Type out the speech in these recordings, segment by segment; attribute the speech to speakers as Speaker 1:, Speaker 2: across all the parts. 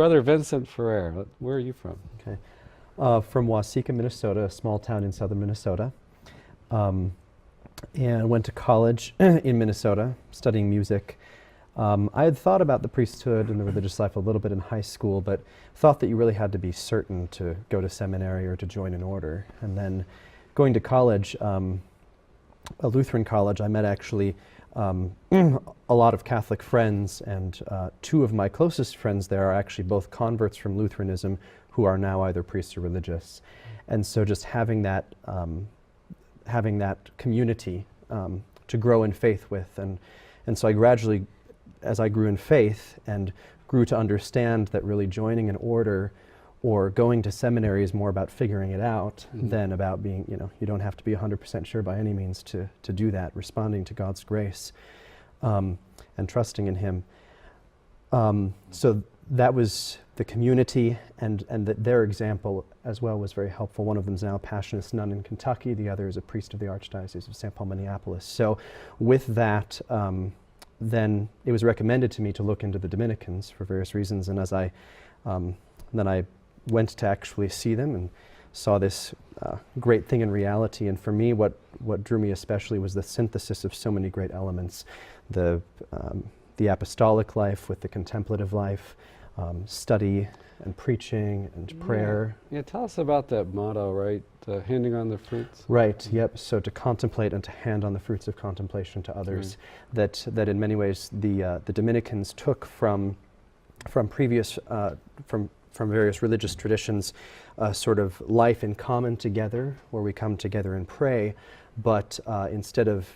Speaker 1: Brother Vincent Ferrer, where are you from?
Speaker 2: Okay. From Waseca, Minnesota, a small town in southern Minnesota. And went to college in Minnesota, studying music. I had thought about the priesthood and the religious life a little bit in high school, but thought that you really had to be certain to go to seminary or to join an order. And then going to college, a Lutheran college, I met actually a lot of Catholic friends, and two of my closest friends there are actually both converts from Lutheranism who are now either priests or religious. And so just having that community to grow in faith with. And so I gradually, as I grew in faith and grew to understand that really joining an order or going to seminary is more about figuring it out than about being, you don't have to be 100% sure by any means to do that, responding to God's grace and trusting in Him. So that was the community, and their example as well was very helpful. One of them is now a Passionist nun in Kentucky. The other is a priest of the Archdiocese of St. Paul, Minneapolis. So with that, then it was recommended to me to look into the Dominicans for various reasons. And as then I went to actually see them and saw this great thing in reality. And for me, what drew me especially was the synthesis of so many great elements. The apostolic life with the contemplative life, study and preaching and prayer.
Speaker 1: Yeah, tell us about that motto, right? Handing on the fruits.
Speaker 2: Right, yep. So to contemplate and to hand on the fruits of contemplation to others. That in many ways the Dominicans took from previous, from various religious traditions, sort of life in common together, where we come together and pray, but instead of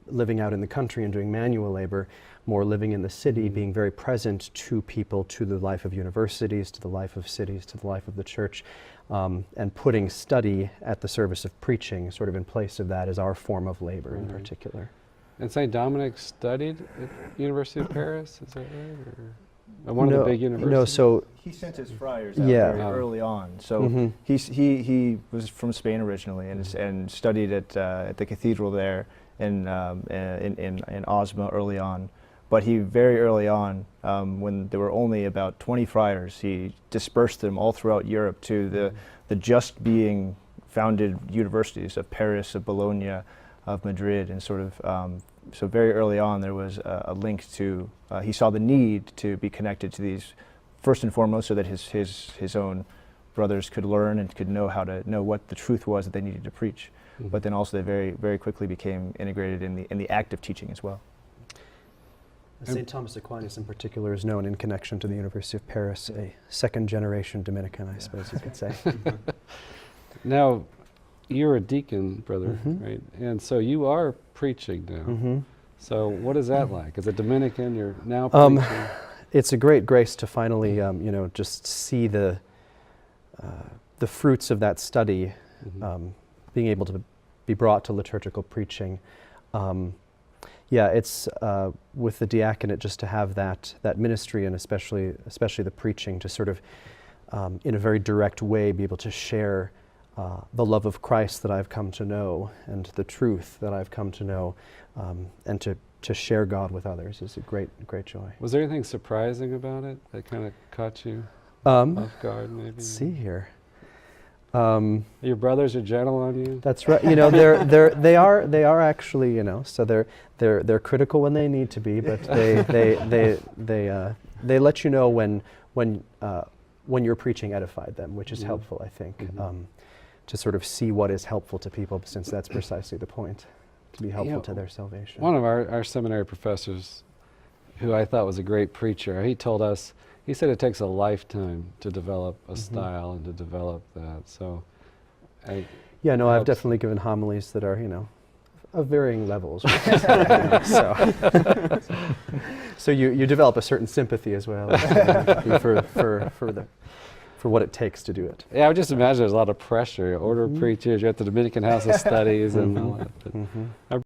Speaker 2: living out in the country and doing manual labor, more living in the city, being very present to people, to the life of universities, to the life of cities, to the life of the church, and putting study at the service of preaching, sort of in place of that, as our form of labor in particular.
Speaker 1: And St. Dominic studied at University of Paris, is that right? Or one of the big universities?
Speaker 2: No, so
Speaker 3: he sent his friars out very early on. So he was from Spain originally and studied at the cathedral there in Osma early on. But he very early on, when there were only about 20 friars, he dispersed them all throughout Europe to the just being founded universities of Paris, of Bologna, of Madrid, and sort of so very early on there was a link to, he saw the need to be connected to these first and foremost so that his own brothers could learn and could know how to know what the truth was that they needed to preach. But then also they very, very quickly became integrated in the act of teaching as well.
Speaker 2: St. Thomas Aquinas in particular is known in connection to the University of Paris, a second-generation Dominican, I suppose you could say.
Speaker 1: Now, you're a deacon, brother, right? And so you are preaching now. So what is that like? As a Dominican, you're now preaching?
Speaker 2: It's a great grace to finally, just see the fruits of that study, being able to be brought to liturgical preaching. It's with the diaconate just to have that ministry, and especially the preaching, to sort of, in a very direct way, be able to share the love of Christ that I've come to know, and the truth that I've come to know, and to share God with others is a great joy.
Speaker 1: Was there anything surprising about it that kind of caught you off guard, maybe?
Speaker 2: Let's see here.
Speaker 1: Your brothers are gentle on you?
Speaker 2: That's right. They are actually, so they're critical when they need to be, but they let you know when your preaching edified them, which is helpful, I think, to sort of see what is helpful to people, since that's precisely the point, to be helpful to their salvation.
Speaker 1: One of our seminary professors, who I thought was a great preacher, he told us, he said it takes a lifetime to develop a style and to develop that. So,
Speaker 2: I've definitely given homilies that are, of varying levels. So you develop a certain sympathy as well for what it takes to do it.
Speaker 1: Yeah, I would just imagine there's a lot of pressure. Order preachers, you're at the Dominican House of Studies and all that.